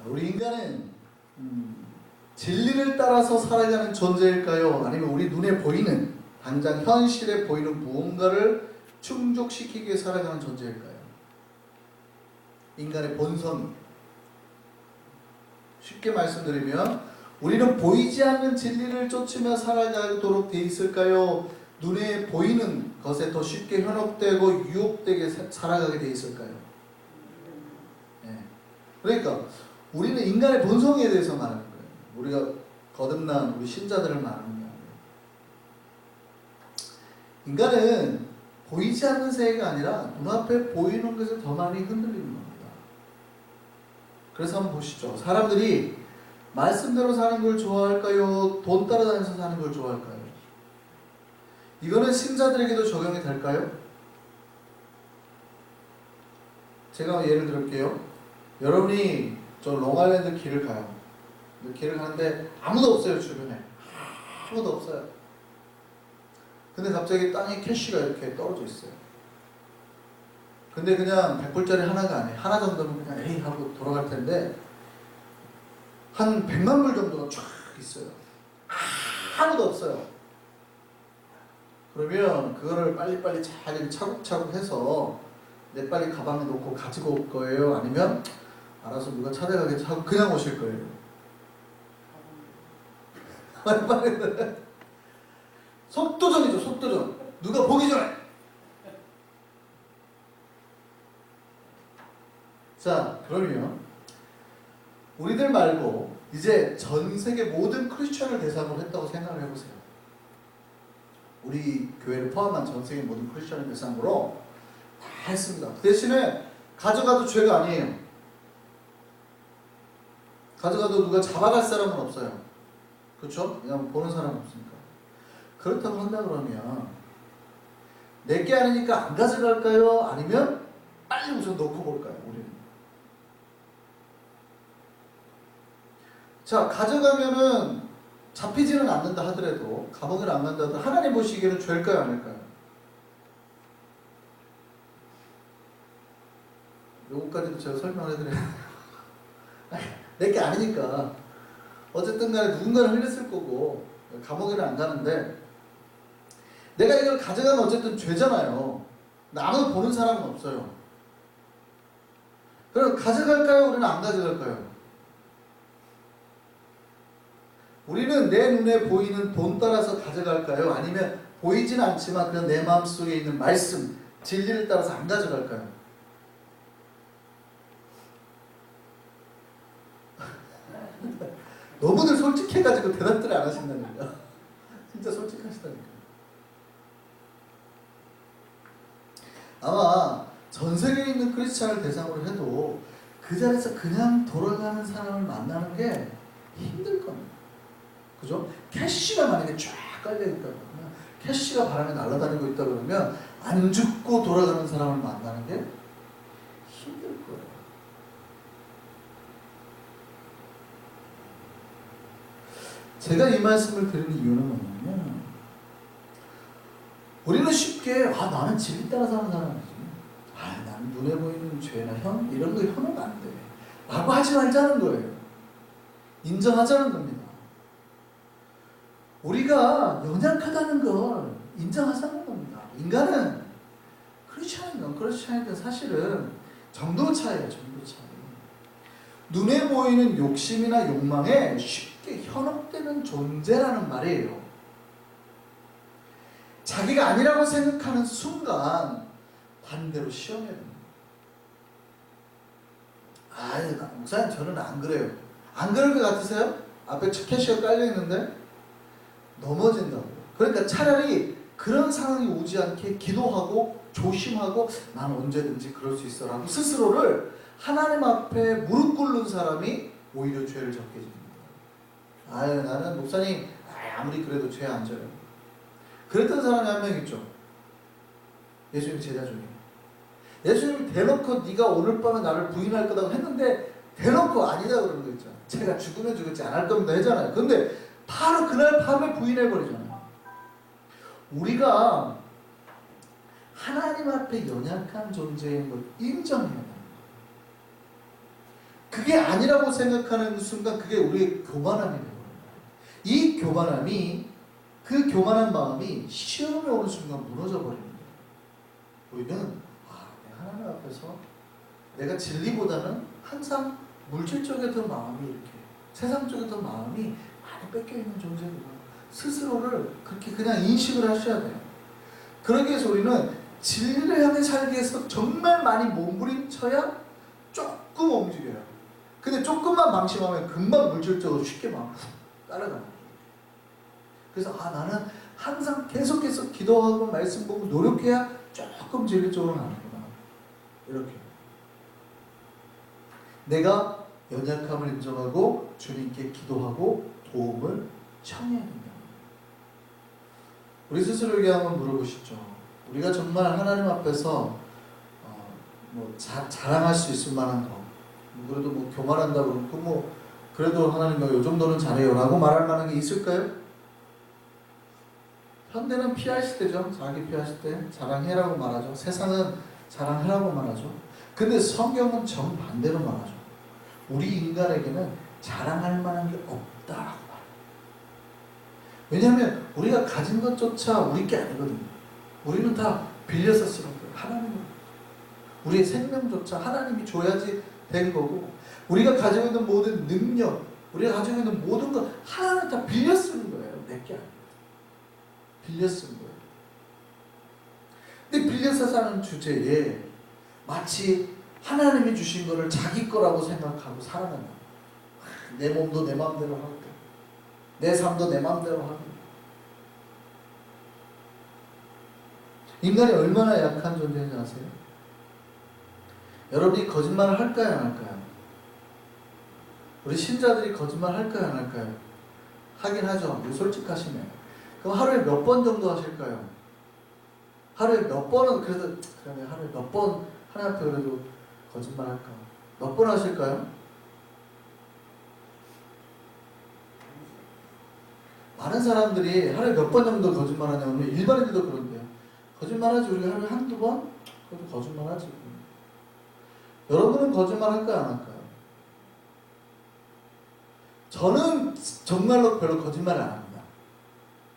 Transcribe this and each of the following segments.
우리 인간은 진리를 따라서 살아가는 존재일까요? 아니면 우리 눈에 보이는 당장 현실에 보이는 무언가를 충족시키기 위해 살아가는 존재일까요? 인간의 본성이. 쉽게 말씀드리면 우리는 보이지 않는 진리를 쫓으며 살아가도록 돼 있을까요? 눈에 보이는 것에 더 쉽게 현혹되고 유혹되게 살아가게 돼 있을까요? 네. 그러니까 우리는 인간의 본성에 대해서 말하는 거예요. 우리가 거듭난 우리 신자들을 말하는 거예요. 인간은 보이지 않는 세계가 아니라 눈앞에 보이는 것에 더 많이 흔들리는 겁니다. 그래서 한번 보시죠. 사람들이 말씀대로 사는 걸 좋아할까요? 돈 따라다니면서 사는 걸 좋아할까요? 이거는 신자들에게도 적용이 될까요? 제가 예를 들을게요. 여러분이 저 롱아일랜드 길을 가요. 길을 가는데 아무도 없어요. 주변에 아무도 없어요. 근데 갑자기 땅에 캐시가 이렇게 떨어져 있어요. 근데 그냥 100불짜리 하나가 아니에요. 하나 정도면 그냥 에이 하고 돌아갈 텐데 한 100만 불 정도가 쫙 있어요. 아무도 없어요. 그러면 그거를 빨리빨리 잘 차곡차곡 해서 내 빨리 가방에 놓고 가지고 올 거예요? 아니면 알아서 누가 찾아가겠지 하고 그냥 오실 거예요? 빨리 속도전이죠. 속도전. 누가 보기 전에. 자, 그러면 우리들 말고 이제 전 세계 모든 크리스천을 대상으로 했다고 생각을 해보세요. 우리 교회를 포함한 전 세계 모든 크리스천을 대상으로 다 했습니다. 그 대신에 가져가도 죄가 아니에요. 가져가도 누가 잡아갈 사람은 없어요. 그렇죠? 그냥 보는 사람은 없으니까. 그렇다고 한다 그러면 내게 아니니까 안 가져갈까요? 아니면 빨리 우선 놓고 볼까요? 우리는. 자, 가져가면은 잡히지는 않는다 하더라도, 감옥을 안 간다 하더라도 하나님 보시기에는 죄일까요? 아닐까요? 요거까지도 제가 설명을 해드려요. 내게 아니니까 어쨌든 간에 누군가는 흘렸을 거고 감옥에는 안 가는데 내가 이걸 가져가면 어쨌든 죄잖아요. 아무도 보는 사람은 없어요. 그럼 가져갈까요? 우리는 안 가져갈까요? 우리는 내 눈에 보이는 돈 따라서 가져갈까요? 아니면 보이진 않지만 그냥 내 마음속에 있는 말씀, 진리를 따라서 안 가져갈까요? 너무들 솔직해가지고 대답들을 안 하신다니까. 진짜 솔직하시다니까. 아마 전 세계에 있는 크리스찬을 대상으로 해도 그 자리에서 그냥 돌아가는 사람을 만나는 게 힘들 겁니다. 그죠? 캐시가 만약에 쫙 깔려있다 그러면, 캐시가 바람에 날아다니고 있다 그러면 안 죽고 돌아가는 사람을 만나는 게 힘들 거예요. 제가 이 말씀을 드리는 이유는 뭐냐면, 우리는 쉽게 나는 진리 따라 사는 사람이지, 나는 눈에 보이는 죄나 현 이런 거 현혹 안 돼 라고 하지 말자는 거예요. 인정하자는 겁니다. 우리가 연약하다는 걸 인정하자는 겁니다. 인간은 크리스찬이든 크리스찬이든 사실은 정도 차이예요. 정도 차이. 눈에 보이는 욕심이나 욕망에 쉽게 현혹되는 존재라는 말이에요. 자기가 아니라고 생각하는 순간 반대로 시험해야 됩니다. 목사님 저는 안 그래요. 안 그럴 것 같으세요? 앞에 캐시가 깔려있는데 넘어진다고. 그러니까 차라리 그런 상황이 오지 않게 기도하고 조심하고 난 언제든지 그럴 수 있어 라고 스스로를 하나님 앞에 무릎 꿇는 사람이 오히려 죄를 적게 집니다. 나는 목사님 아무리 그래도 죄 안 져요. 그랬던 사람이 한 명 있죠. 예수님 제자 중에. 예수님이 대놓고 네가 오늘 밤에 나를 부인할 거라고 했는데 대놓고 아니다 그러는 거 있잖아요. 제가 죽으면 죽을지 안 할 겁니다 했잖아요. 근데 바로 그날 밤에 부인해버리잖아요. 우리가 하나님 앞에 연약한 존재인 걸 인정해야 합니다. 그게 아니라고 생각하는 순간 그게 우리의 교만함이 되는 거예요. 이 교만함이, 그 교만한 마음이 시험에 오는 순간 무너져 버리는 거예요. 우리는 내가 하나님 앞에서 내가 진리보다는 항상 물질 쪽에 더 마음이 이렇게, 세상 쪽에 더 마음이 많이 뺏겨 있는 존재구나. 스스로를 그렇게 그냥 인식을 하셔야 돼요. 그러기 위해서 우리는 진리를 향해 살기 위해서 정말 많이 몸부림쳐야 조금 움직여요. 근데 조금만 방심하면 금방 물질적으로 쉽게 막 따라가는 거예요. 그래서 나는 항상 계속해서 기도하고 말씀 보고 노력해야 조금 진리 쪽으로 가는구나. 이렇게. 내가 연약함을 인정하고 주님께 기도하고 도움을 청해야 된다. 우리 스스로에게 한번 물어보시죠. 우리가 정말 하나님 앞에서 자랑할 수 있을 만한 거, 그래도 교만한다고 그러고 그래도 하나님 이 정도는 잘해요 라고 말할 만한 게 있을까요? 현대는 PR 시대죠. 자기 PR 시대. 자랑해라고 말하죠. 세상은 자랑해라고 말하죠. 근데 성경은 정반대로 말하죠. 우리 인간에게는 자랑할 만한 게 없다라고 말해요. 왜냐하면 우리가 가진 것조차 우리 게 아니거든요. 우리는 다 빌려서 쓰는 거예요. 하나님은. 우리의 생명조차 하나님이 줘야지 된 거고, 우리가 가지고 있는 모든 능력, 우리가 가지고 있는 모든 것 하나는 다 빌려 쓰는 거예요. 내 게 아니에요. 빌려 쓰는 거예요. 근데 빌려서 사는 주제에 마치 하나님이 주신 거를 자기 거라고 생각하고 살아간다. 내 몸도 내 마음대로 하고, 내 삶도 내 마음대로 하고. 인간이 얼마나 약한 존재인지 아세요? 여러분이 거짓말을 할까요, 안 할까요? 우리 신자들이 거짓말 할까요, 안 할까요? 하긴 하죠. 솔직하시면. 그럼 하루에 몇 번 정도 하실까요? 하루에 몇 번은 그래도, 그러면 하루에 몇 번 하나님 앞에 그래도 거짓말 할까? 몇 번 하실까요? 많은 사람들이 하루에 몇 번 정도 거짓말 하냐면 일반인들도 그런데요. 거짓말하지. 우리가 하루에 한두 번? 그래도 거짓말하지. 여러분은 거짓말 할까요, 안 할까요? 저는 정말로 별로 거짓말을 안 합니다.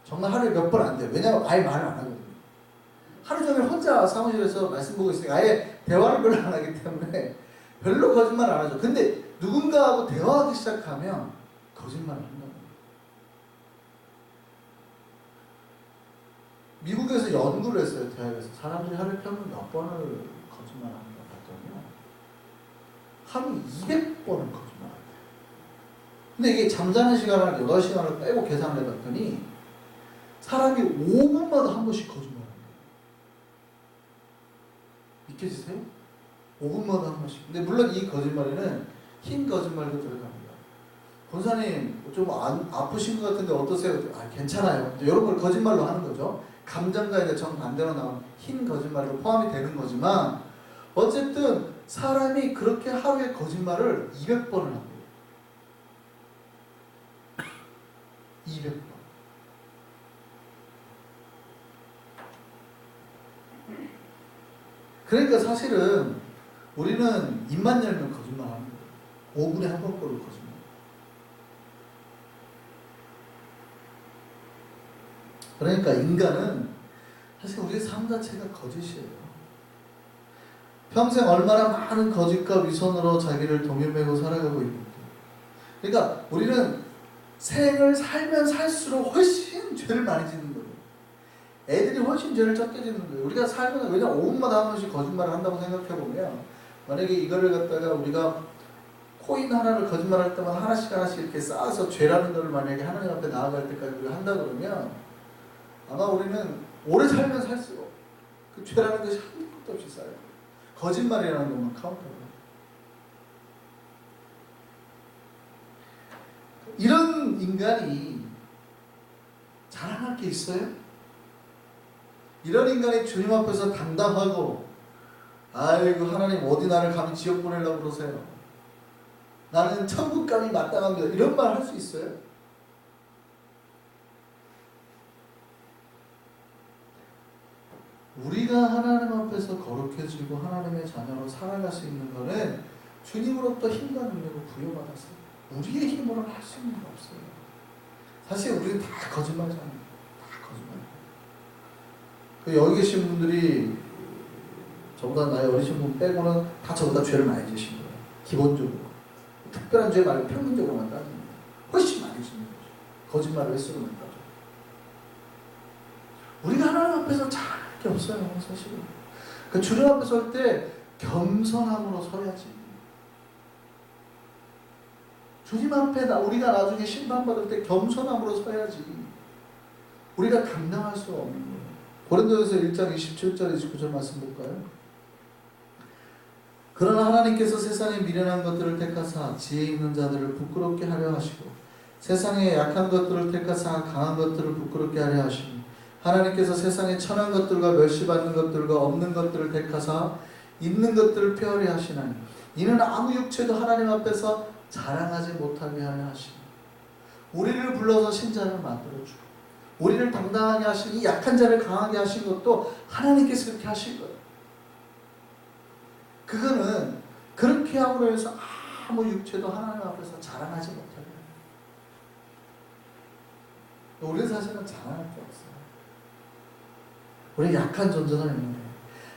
정말 하루에 몇 번 안 돼요. 왜냐하면 아예 말을 안 하거든요. 하루 종일 혼자 사무실에서 말씀 보고 있으니까 아예 대화를 별로 안 하기 때문에 별로 거짓말 안 하죠. 근데 누군가하고 대화하기 시작하면 거짓말을 한다는 거예요. 미국에서 연구를 했어요. 대학에서. 사람들이 하루에 평균 몇 번을 거짓말하는가 봤더니요. 하루 200번을 거짓말한대요. 근데 이게 잠자는 시간을 8시간을 빼고 계산을 해봤더니 사람이 5분마다 한 번씩 거짓말합니다. 믿겨지세요? 5분마다 한 번씩. 근데 물론 이 거짓말에는 흰 거짓말도 들어갑니다. 권사님 좀 아프신 것 같은데 어떠세요? 괜찮아요. 이런 걸 거짓말로 하는 거죠. 감정과 정반대로 나온 흰 거짓말로 포함이 되는 거지만 어쨌든 사람이 그렇게 하루에 거짓말을 200번을 합니다. 200번. 그러니까 사실은 우리는 입만 열면 거짓말하는 거예요. 5분에 한 번꼴로 거짓말. 그러니까 인간은 사실 우리의 삶 자체가 거짓이에요. 평생 얼마나 많은 거짓과 위선으로 자기를 동일매고 살아가고 있는데. 그러니까 우리는 생을 살면 살수록 훨씬 죄를 많이 짓는 거예요. 애들이 훨씬 죄를 적게 짓는 거예요. 우리가 살면, 왜냐면 5분마다 한 번씩 거짓말을 한다고 생각해보면, 만약에 이거를 갖다가 우리가 코인 하나를 거짓말할 때만 하나씩 이렇게 쌓아서 죄라는 것을 만약에 하나님 앞에 나아갈 때까지 우리가 한다 그러면 아마 우리는 오래 살면 살수록 그 죄라는 것이 한도 끝도 없이 쌓여요. 거짓말이라는 것만 카운트하고. 이런 인간이 자랑할 게 있어요? 이런 인간이 주님 앞에서 당당하고, 아이고 하나님 어디 나를 감히 지옥 보내려고 그러세요? 나는 천국감이 마땅합니다. 이런 말 할 수 있어요? 우리가 하나님 앞에서 거룩해지고 하나님의 자녀로 살아갈 수 있는 것은 주님으로부터 힘과 능력을 부여받아서 우리의 힘으로는 할 수 있는 게 없어요. 사실 우리는 다 거짓말이잖아요. 다 거짓말. 여기 계신 분들이 저보다 나이 어리신 분 빼고는 다 저보다 죄를 많이 지신 거예요. 기본적으로. 특별한 죄 말고 평균적으로만 따집니다. 훨씬 많이 지는 거죠. 거짓말을 횟수로 만 따져. 우리가 하나님 앞에서 잘할 게 없어요. 사실은. 그 주님 앞에 설 때 겸손함으로 서야지. 주님 앞에 우리가 나중에 심판받을 때 겸손함으로 서야지. 우리가 감당할 수 없는 거예요. 고린도전서 1장 27절 29절 말씀 볼까요? 그러나 하나님께서 세상에 미련한 것들을 택하사 지혜 있는 자들을 부끄럽게 하려 하시고 세상에 약한 것들을 택하사 강한 것들을 부끄럽게 하려 하시니 하나님께서 세상에 천한 것들과 멸시받는 것들과 없는 것들을 택하사 있는 것들을 폐하려 하시나니 이는 아무 육체도 하나님 앞에서 자랑하지 못하게 하려 하시니 우리를 불러서 신자를 만들어주고 우리를 당당하게 하시니 약한 자를 강하게 하신 것도 하나님께서 그렇게 하신 거예요. 그거는 그렇게 함으로 해서 아무 육체도 하나님 앞에서 자랑하지 못하게 해요. 우리는 사실은 자랑할 게 없어요. 우리 약한 존재는 있는데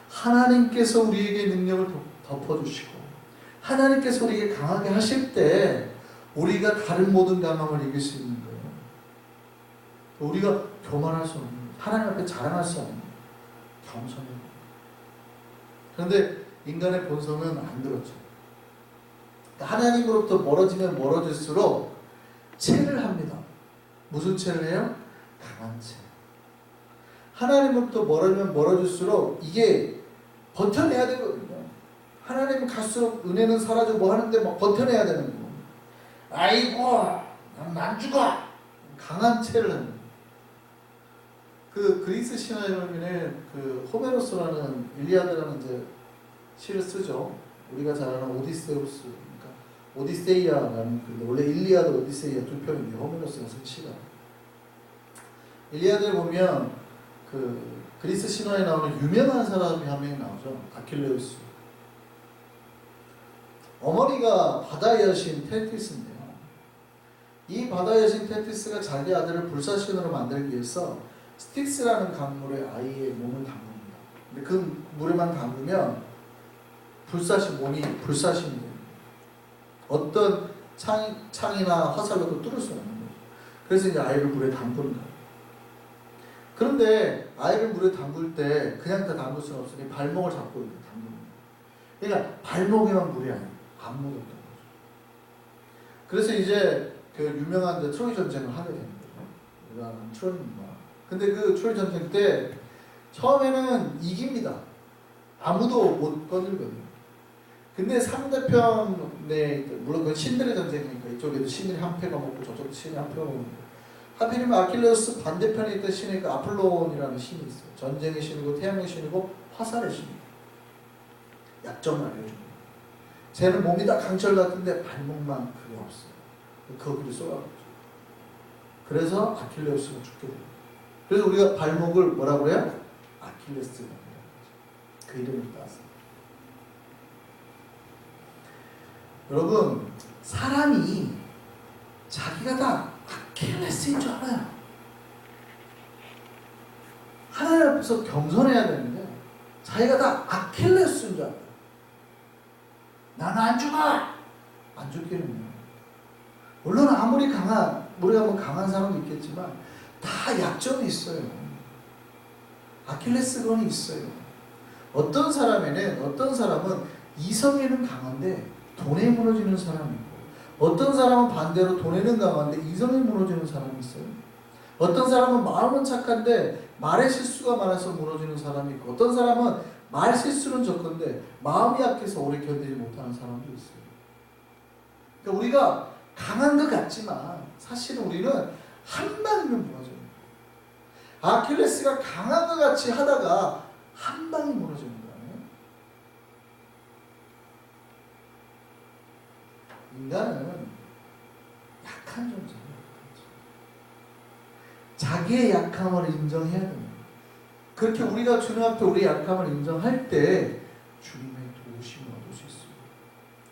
하나님께서 우리에게 능력을 덮어주시고 하나님께서 우리에게 강하게 하실 때 우리가 다른 모든 강함을 이길 수 있는 거예요. 우리가 교만할 수 없는 거예요. 하나님 앞에 자랑할 수 없는 거예요. 겸손해요. 그런데 인간의 본성은 안 그렇죠. 하나님으로부터 멀어지면 멀어질수록 채를 합니다. 무슨 채를 해요? 강한 채. 하나님으로부터 멀어지면 멀어질수록 이게 버텨내야 되거든요. 하나님은 갈수록 은혜는 사라지고 뭐 하는데 막 버텨내야 되는 거예요. 아이고, 난 안 죽어. 강한 채를 합니다. 그 그리스 신화에 보면은 그 호메로스라는 일리아드라는 이제 시를 쓰죠. 우리가 잘 아는 오디세우스, 그러니까 오디세이아라는 그 원래 일리아드, 오디세이아 두 편인데 호메로스가 쓴 시가. 일리아드를 보면 그 그리스 신화에 나오는 유명한 사람이 한 명이 나오죠. 아킬레우스. 어머니가 바다의 여신 테티스인데요. 이 바다의 여신 테티스가 자기 아들을 불사신으로 만들기 위해서 스틱스라는 강물에 아이의 몸을 담깁니다. 근데 그 물에만 담그면 몸이 불사신이 됩니다. 어떤 창이나 화살로도 뚫을 수 없는 거죠. 그래서 이제 아이를 물에 담그는 거예요. 그런데 아이를 물에 담글 때 그냥 다 담글 수는 없으니 발목을 잡고 이렇게 담그는 거예요. 그러니까 발목에만 물이 안 묻었던 거죠. 그래서 이제 그 유명한 트로이 전쟁을 하게 되는 거죠. 우리가 아는 트로이입니다. 근데 그 트로이 전쟁 때 처음에는 이깁니다. 아무도 못 건들거든요. 근데 상대편에 물론 그건 신들의 전쟁이니까 이쪽에도 신들이 한 패가 먹고 저쪽도 신이 한 패가 먹는데 하필이면 아킬레우스 반대편에 있던 신이 그 아폴론이라는 신이 있어요. 전쟁의 신이고 태양의 신이고 화살의 신이에요. 약점을 알려줍니다. 쟤는 몸이 다 강철 같은데 발목만 그게 없어요. 거기를 쏘아버리죠. 그래서 아킬레우스가 죽게 돼요. 그래서 우리가 발목을 뭐라고 그래요? 아킬레스라고 해요. 그 이름을 따서. 여러분, 사람이 자기가 다 아킬레스인 줄 알아요. 하나님 앞에서 겸손해야 되는데 자기가 다 아킬레스인 줄 알아요. 나는 안 죽어! 안 죽기는 거예요. 물론 아무리 우리가 뭐 강한 사람도 있겠지만 다 약점이 있어요. 아킬레스건이 있어요. 어떤 사람은 이성에는 강한데 돈에 무너지는 사람이 있고 어떤 사람은 반대로 돈에는 강한데 이성에 무너지는 사람이 있어요. 어떤 사람은 마음은 착한데 말의 실수가 많아서 무너지는 사람이 있고 어떤 사람은 말 실수는 적은데 마음이 약해서 오래 견디지 못하는 사람도 있어요. 그러니까 우리가 강한 것 같지만 사실은 우리는 한 방이면 무너져요. 아킬레스가 강한 것 같이 하다가 한 방이 무너지는 거예요. 인간은 약한 존재예요. 자기의 약함을 인정해야 됩니다. 그렇게 우리가 주님 앞에 우리의 약함을 인정할 때 주님의 도우심을 얻을 수 있습니다.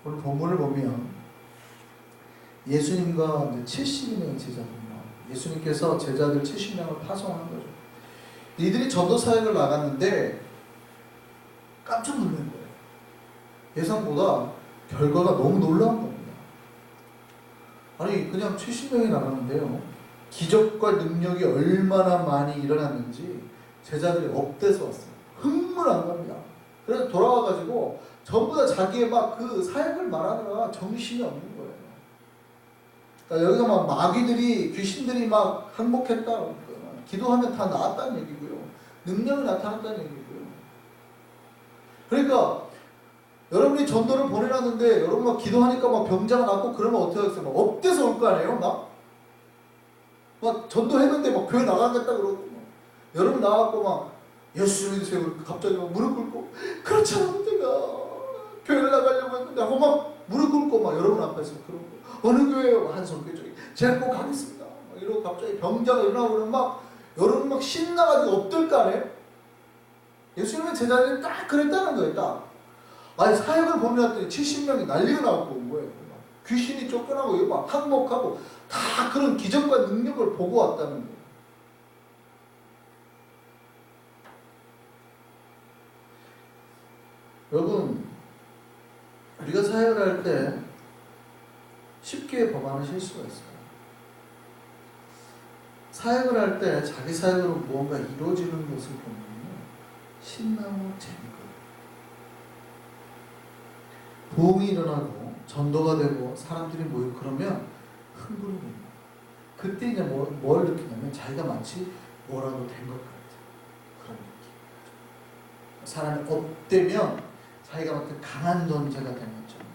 오늘 본문을 보면 예수님과 70명의 제자들입니다. 예수님께서 제자들 70명을 파송한 거죠. 이들이 전도 사역을 나갔는데 깜짝 놀란 거예요. 예상보다 결과가 너무 놀라운 겁니다. 아니 그냥 70명이 나갔는데요. 기적과 능력이 얼마나 많이 일어났는지 제자들이 업돼서 왔어요. 흥분한 겁니다. 그래서 돌아와가지고 전부 다 자기의 막 그 사역을 말하느라 정신이 없는 거예요. 그러니까 여기서 막 마귀들이 귀신들이 막 항복했다, 기도하면 다 나았다는 얘기고요. 능력이 나타났다는 얘기고요. 그러니까 여러분이 전도를 보내놨는데 여러분 막 기도하니까 막 병자가 낫고 그러면 어떻게 하겠어요? 막 업돼서 올 거 아니에요? 막 전도했는데 막 교회 나가겠다 그러고 여러분 나가고 막 예수 믿으세요. 갑자기 막 무릎 꿇고 그렇잖아 내가 교회를 나가려고 했는데 하고 막 무릎 꿇고 막 여러분 앞에서 그러고 어느 교회요? 한성교회 쪽에 제가 꼭 가겠습니다. 막 이러고 갑자기 병자가 일어나고 그러면 막 여러분 막 신나가지고 엎들 거 아니에요? 예수님의 제자들이 딱 그랬다는 거예요. 딱. 아니 사역을 보내놨더니 70명이 난리가 나고 온 거예요. 막 귀신이 쫓겨나고 막 항복하고 다 그런 기적과 능력을 보고 왔다는 거예요. 여러분 우리가 사역을 할 때 쉽게 범하는 실수가 있어요. 사역을 할 때 자기 사역으로 무언가 이루어지는 것을 보면 신나고 재밌거든요. 부흥이 일어나고 전도가 되고 사람들이 모이고 그러면 흥분이 됩니다. 그때 이제 뭘 느끼냐면 자기가 마치 뭐라도 된 것 같아요. 그런 느낌. 사람이 업되면 자기가 맡은 강한 존재가 되는 것처럼.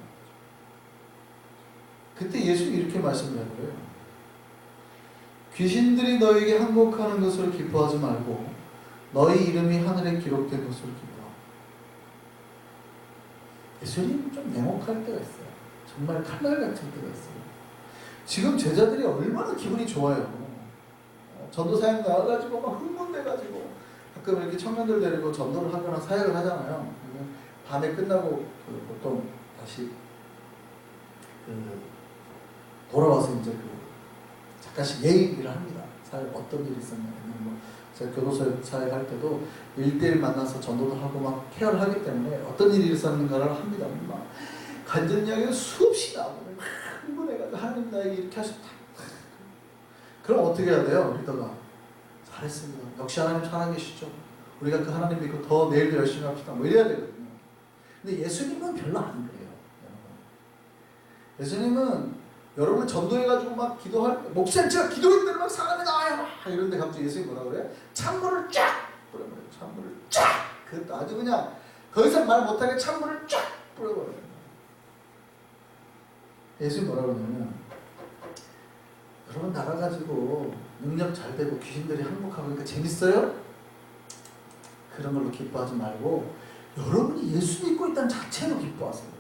그때 예수님이 이렇게 말씀을 해버려요. 귀신들이 너에게 항복하는 것을 기뻐하지 말고 너희 이름이 하늘에 기록된 것을 기뻐하라. 예수님은 좀 냉혹할 때가 있어요. 정말 칼날 같은 때가 있어요. 지금 제자들이 얼마나 기분이 좋아요. 전도 사역 나와가지고 막 흥분돼가지고 가끔 이렇게 청년들 데리고 전도를 하거나 사역을 하잖아요. 밤에 끝나고 보통 다시 돌아와서 이제 잠깐씩 얘기를 합니다. 사역 어떤 일이 있었냐. 제가 교도소 사역할 때도 1대1 만나서 전도도 하고 막 케어를 하기 때문에 어떤 일이 있었는가를 합니다. 막 간증 이야기가 수없이 나오고 막 흥분해가지고 하나님 나에게 이렇게 하셨다. 그럼 어떻게 해야 돼요? 리더가 잘했습니다. 역시 하나님 살아계시죠. 우리가 그 하나님 믿고 더 내일도 열심히 합시다. 뭐 이래야 되거든요. 근데 예수님은 별로 안 그래요. 예수님은 여러분 전도해가지고 막 기도할 목사님 제가 기도했더니 막 사람이 나와요 이런데 갑자기 예수님이 뭐라 그래요? 찬물을 쫙 뿌려버려요. 찬물을 쫙. 그것도 아주 그냥 더 이상 말 못하게 찬물을 쫙 뿌려버려요. 예수님이 뭐라 그러냐면 여러분 나가가지고 능력 잘 되고 귀신들이 항복하고 그러니까 재밌어요? 그런 걸로 기뻐하지 말고 여러분이 예수 믿고 있다는 자체로 기뻐하세요.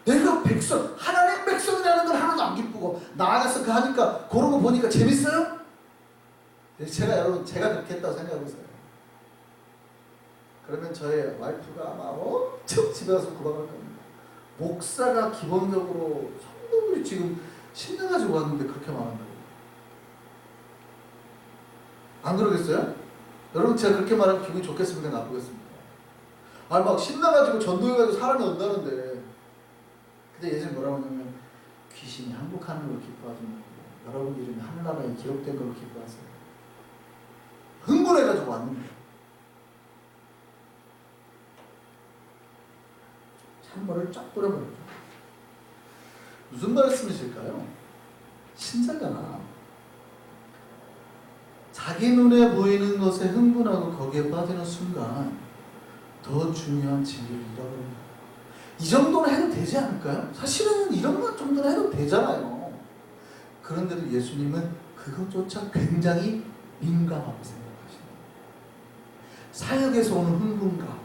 내가 백성, 하나님의 백성이라는 걸 하나도 안 기쁘고 나아가서 그 하니까 그런 거 보니까 재밌어요? 여러분 제가 그렇게 했다고 생각해보세요. 그러면 저의 와이프가 아마 엄청 집에 가서 구박할 겁니다. 목사가 기본적으로 성도들이 지금 신나가지고 왔는데 그렇게 말한다고. 안 그러겠어요? 여러분 제가 그렇게 말하면 기분이 좋겠습니까? 나쁘겠습니까? 아니 막 신나가지고 전도해가지고 사람이 온다는데 근데 예수님 뭐라고 하냐면 귀신이 항복하는 걸 기뻐하지 말고 여러분 이름이 하늘나라에 기록된 걸 기뻐하세요. 흥분해가지고 왔는데 찬물을 쫙 뿌려버렸죠. 무슨 말씀이실까요? 신자가 자기 눈에 보이는 것에 흥분하고 거기에 빠지는 순간 더 중요한 진리를 잃어버립니다. 이 정도는 해도 되지 않을까요? 사실은 이런 것 정도는 해도 되잖아요. 그런데도 예수님은 그것조차 굉장히 민감하고 생각하시는 사역에서 오는 흥분감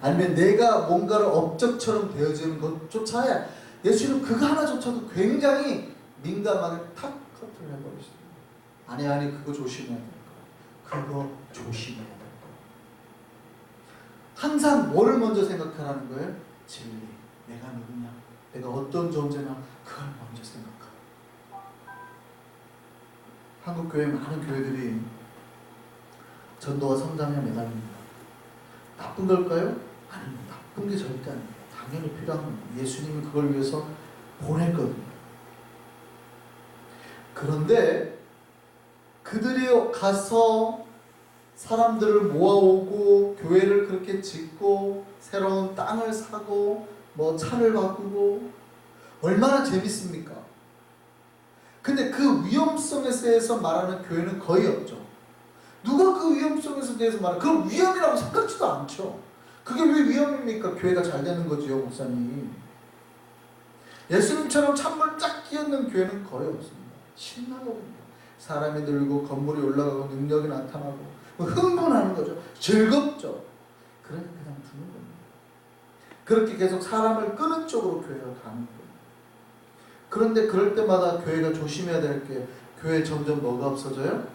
아니면 내가 뭔가를 업적처럼 되어지는 것조차에 예수님은 그거 하나조차도 굉장히 민감하게 탁 커트를 해버리시는 거예요. 아니 그거 조심해야 될 거야. 그거 조심해야 될 거야. 항상 뭐를 먼저 생각하라는 거예요? 진리. 내가 누구냐? 내가 어떤 존재나 그걸 먼저 생각하고. 한국 교회 많은 교회들이 전도와 성장에 매달립니다. 나쁜 걸까요? 아닙니다. 나쁜 게 절대 아닙니다. 당연히 필요한 겁니다. 예수님이 그걸 위해서 보냈거든요. 그런데 그들이 가서 사람들을 모아오고 교회를 그렇게 짓고 새로운 땅을 사고 뭐 차를 바꾸고 얼마나 재밌습니까? 근데 그 위험성에 대해서 말하는 교회는 거의 없죠. 누가 그 위험성에 대해서 말해? 그건 위험이라고 생각지도 않죠. 그게 왜 위험입니까? 교회가 잘 되는 거지요, 목사님. 예수님처럼 찬물 쫙 끼얹는 교회는 거의 없습니다. 신나거든요. 사람이 늘고 건물이 올라가고 능력이 나타나고 흥분하는 거죠. 즐겁죠. 그러니까 그냥 두는 겁니다. 그렇게 계속 사람을 끄는 쪽으로 교회가 가는 거예요. 그런데 그럴 때마다 교회가 조심해야 될 게 교회 점점 뭐가 없어져요?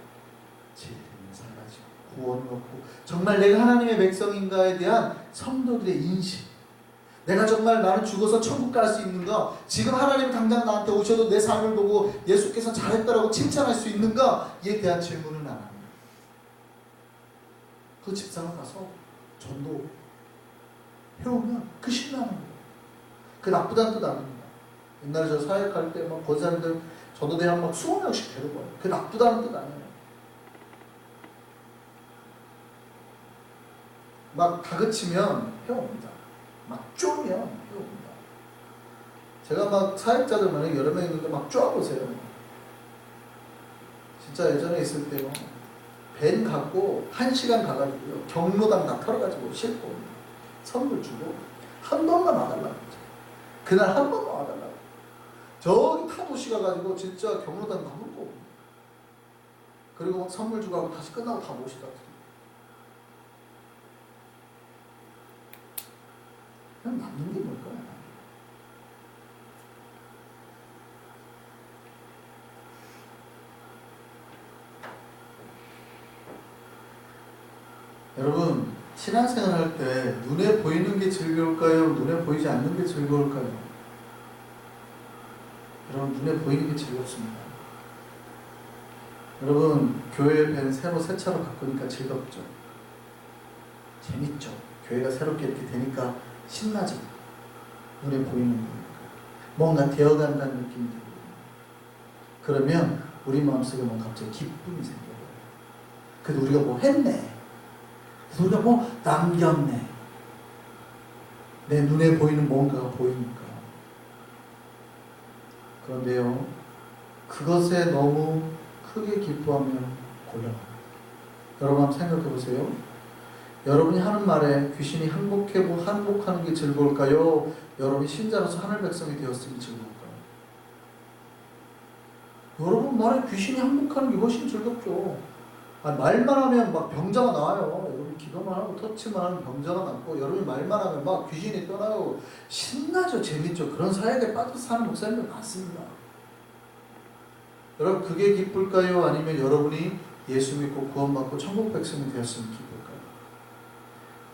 진리는 사라지고 구원은 없고 정말 내가 하나님의 백성인가에 대한 성도들의 인식, 내가 정말 나는 죽어서 천국 갈 수 있는가? 지금 하나님 당장 나한테 오셔도 내 삶을 보고 예수께서 잘했다라고 칭찬할 수 있는가?에 대한 질문은 안 합니다. 그 집사가 가서 전도 해오면 그 신나는 거예요. 그 나쁘다는 뜻 아닙니다. 옛날에 저 사역할 때 막 그 사람들 전도대학 막 20명씩 데려가요. 그 나쁘다는 뜻 아니에요. 막 다그치면 해옵니다. 막 쪼면 해옵니다. 제가 막 사역자들 만약에 여러 명 있는데 막 쪼아보세요. 진짜 예전에 있을 때요. 밴 갖고 1시간 가가지고요. 경로당 다 털어가지고 싣고 선물 주고 한 번만 와달라고 했죠. 그날 한 번만 와달라고. 저기 타도시 가가지고 진짜 경로당 가물고 그리고 선물 주고 하고 다시 끝나고 다 모시다. 그냥 남는 게 뭘까요? 여러분 신앙생활 할 때 눈에 보이는 게 즐거울까요? 눈에 보이지 않는 게 즐거울까요? 여러분 눈에 보이는 게 즐겁습니다. 여러분 교회 밴 새로 새 차로 바꾸니까 즐겁죠? 재밌죠? 교회가 새롭게 이렇게 되니까 신나죠? 눈에 보이는 거니까 뭔가 되어간다는 느낌이 들고 그러면 우리 마음속에 뭔가 갑자기 기쁨이 생겨요. 그래도 우리가 뭐 했네, 우리가 뭐 남겼네, 내 눈에 보이는 뭔가가 보이니까. 그런데요 그것에 너무 크게 기뻐하면 곤란합니다. 여러분 한번 생각해 보세요. 여러분이 하는 말에 귀신이 항복하는 게 즐거울까요? 여러분이 신자로서 하늘 백성이 되었으면 즐거울까요? 여러분 말에 귀신이 항복하는 게 훨씬 즐겁죠. 말만 하면 막 병자가 나와요. 여러분 기도만 하고 터치만 하면 병자가 낫고 여러분이 말만 하면 막 귀신이 떠나고 신나죠. 재밌죠. 그런 사역에 빠져서 사는 목사님들 많습니다. 여러분 그게 기쁠까요? 아니면 여러분이 예수 믿고 구원받고 천국 백성이 되었으면 기쁠까요?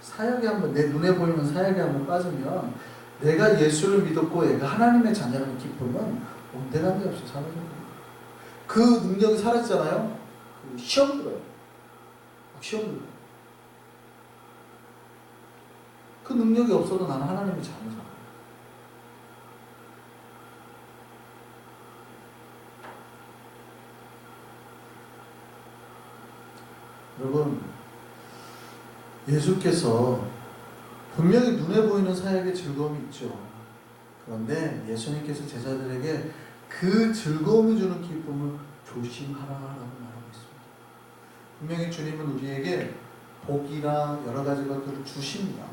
사역에 한번 내 눈에 보이는 사역에 한번 빠지면 내가 예수를 믿었고 얘가 하나님의 자녀라는 기쁨은 온데간데 없이 사라져요. 그 능력이 사라지잖아요. 시험 들어요. 시험 들어요. 그 능력이 없어도 나는 하나님의 자녀잖아요. 여러분 예수께서 분명히 눈에 보이는 사역에 즐거움이 있죠. 그런데 예수님께서 제자들에게 그 즐거움이 주는 기쁨을 조심하라라고 말하고 있습니다. 분명히 주님은 우리에게 복이나 여러 가지 것들을 주십니다.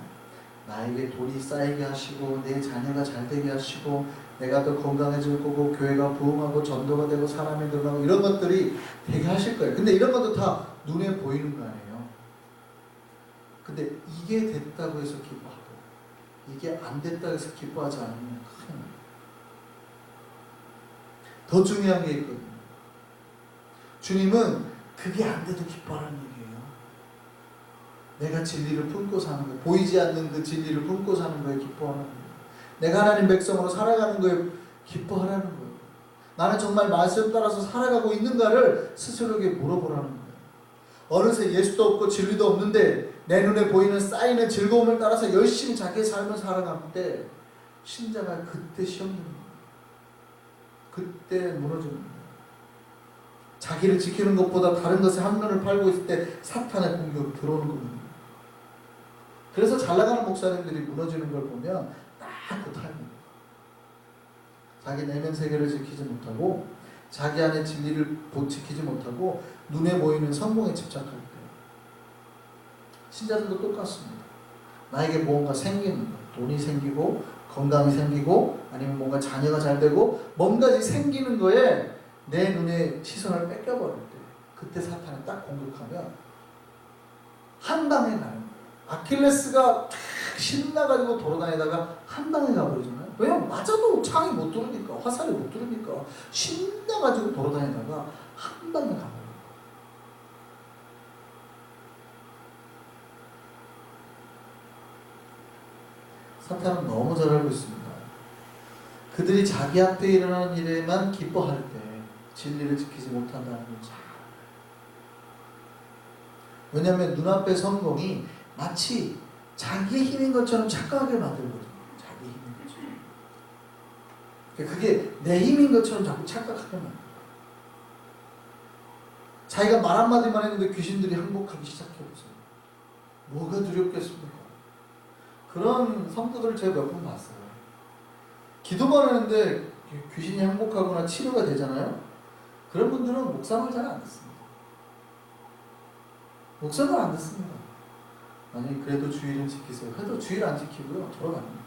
나에게 돈이 쌓이게 하시고 내 자녀가 잘 되게 하시고 내가 더 건강해질 거고 교회가 부흥하고 전도가 되고 사람이 늘어나고 이런 것들이 되게 하실 거예요. 근데 이런 것도 다 눈에 보이는 거 아니에요. 근데 이게 됐다고 해서 기뻐하고 이게 안 됐다고 해서 기뻐하지 않으면 큰일 나요. 더 중요한 게 있거든요. 주님은 그게 안 돼도 기뻐하라는 얘기예요. 내가 진리를 품고 사는 거, 보이지 않는 그 진리를 품고 사는 거에 기뻐하는 거예요. 내가 하나님 백성으로 살아가는 거에 기뻐하라는 거예요. 나는 정말 말씀 따라서 살아가고 있는가를 스스로에게 물어보라는 거예요. 어느새 예수도 없고 진리도 없는데 내 눈에 보이는 쌓이는 즐거움을 따라서 열심히 자기의 삶을 살아갈 때 신자가 그때 시험 드는 거예요. 그때 무너지는 거예요. 자기를 지키는 것보다 다른 것에 한눈을 팔고 있을 때 사탄의 공격이 들어오는 겁니다. 그래서 잘나가는 목사님들이 무너지는 걸 보면 딱 그 타이밍. 자기 내면 세계를 지키지 못하고 자기 안의 진리를 지키지 못하고 눈에 보이는 성공에 집착할 때. 신자들도 똑같습니다. 나에게 무언가 생기는 것, 돈이 생기고 건강이 생기고 아니면 뭔가 자녀가 잘 되고 뭔가지 생기는 거에 내 눈에 시선을 뺏겨버릴 때 그때 사탄이 딱 공격하면 한 방에 가는 거예요. 아킬레스가 탁 신나가지고 돌아다니다가 한 방에 가버리잖아요. 왜냐면 맞아도 창이 못 뚫으니까, 화살이 못 뚫으니까 신나가지고 돌아다니다가 한 방에 가버려요. 사탄은 너무 잘 알고 있습니다. 그들이 자기 앞에 일어나는 일에만 기뻐할 때 진리를 지키지 못한다는 걸 잘 알아요. 왜냐하면 눈앞의 성공이 마치 자기의 힘인 것처럼 착각하게 만들거든요. 자기 힘인 것처럼. 그게 내 힘인 것처럼 자꾸 착각하게 만들어요. 자기가 말 한마디만 했는데 귀신들이 항복하기 시작해보세요. 뭐가 두렵겠습니까? 그런 성도들을 제가 몇 번 봤어요. 기도만 하는데 귀신이 항복하거나 치료가 되잖아요. 그런 분들은 목사말 잘 안 듣습니다. 목사말 안 듣습니다. 아니 그래도 주일은 지키세요. 그래도 주일 안 지키고요. 돌아갑니다.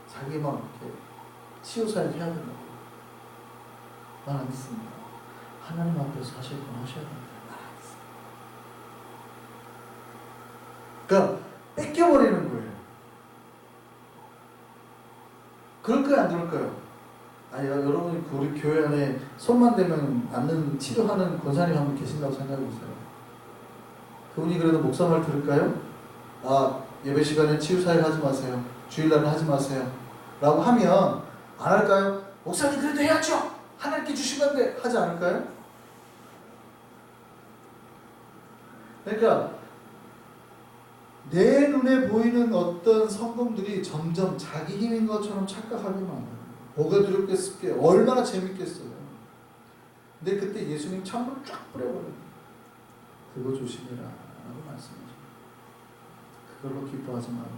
자기 막 이렇게 치유사역 해야 된다고 말 안 듣습니다. 하나님 앞에서 하실 건 하셔야 된다. 말 안 듣습니다. 그러니까 뺏겨버리는 거예요. 그럴까요? 안 그럴까요? 아니 여러분이 우리 교회 안에 손만 대면 낫는 치료하는 권사님 한 분 계신다고 생각해보세요. 그분이 그래도 목사 말 들을까요? 아 예배 시간에 치유사역 하지 마세요. 주일날은 하지 마세요. 라고 하면 안 할까요? 목사님 그래도 해야죠. 하나님께 주신 건데 하지 않을까요? 그러니까 내 눈에 보이는 어떤 성공들이 점점 자기 힘인 것처럼 착각하게 만들어요. 뭐가 두렵겠을게 얼마나 재밌겠어요. 근데 그때 예수님 창문을 쫙 뿌려버려요. 그거 조심해라 라고 말씀하셔요. 그걸로 기뻐하지 말고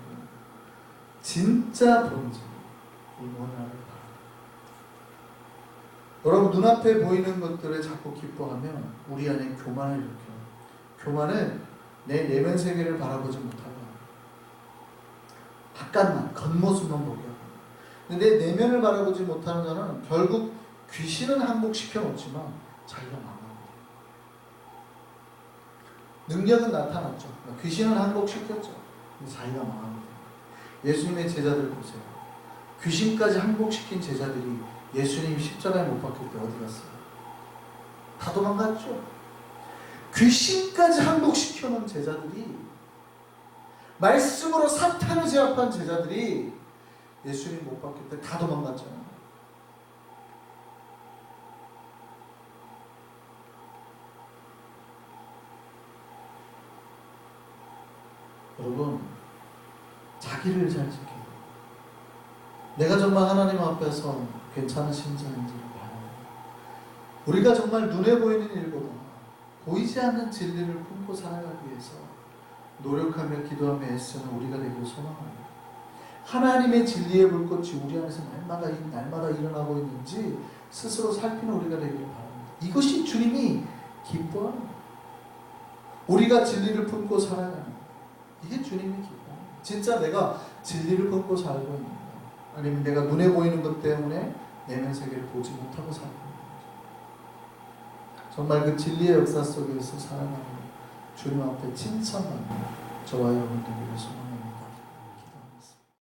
진짜 본질 이 원하를 바라. 여러분 눈앞에 보이는 것들을 자꾸 기뻐하면 우리 안에 교만을 일으켜요. 교만은 내 내면 세계를 바라보지 못하고 바깥만 겉모습만 보게 하고 근데 내 내면을 바라보지 못하는 자는 결국 귀신은 항복시켜 놓지만 자기가 망합니다. 능력은 나타났죠. 귀신은 항복시켰죠. 근데 자기가 망합니다. 예수님의 제자들 보세요. 귀신까지 항복시킨 제자들이 예수님 십자가에 못 박힐 때 어디 갔어요? 다 도망갔죠. 귀신까지 항복시켜 놓은 제자들이 말씀으로 사탄을 제압한 제자들이 예수님 못 박힐 때 다 도망갔잖아요. 여러분 자기를 잘 지키고 내가 정말 하나님 앞에서 괜찮은 신자인지를 봐야 해요. 우리가 정말 눈에 보이는 일보다 보이지 않는 진리를 품고 살아가기 위해서 노력하며 기도하며 애쓰는 우리가 되기를 소망합니다. 하나님의 진리의 불꽃이 우리 안에서 날마다 일어나고 있는지 스스로 살피는 우리가 되기를 바랍니다. 이것이 주님이 기뻐하는 거예요. 우리가 진리를 품고 살아가는 이게 주님이 기뻐합니다. 진짜 내가 진리를 품고 살고 있는 거 아니면 내가 눈에 보이는 것 때문에 내면 세계를 보지 못하고 살고 있는 거죠. 정말 그 진리의 역사 속에서 살아가는 주님 앞에 칭찬받는 저와 여러분 되기를 소망합니다.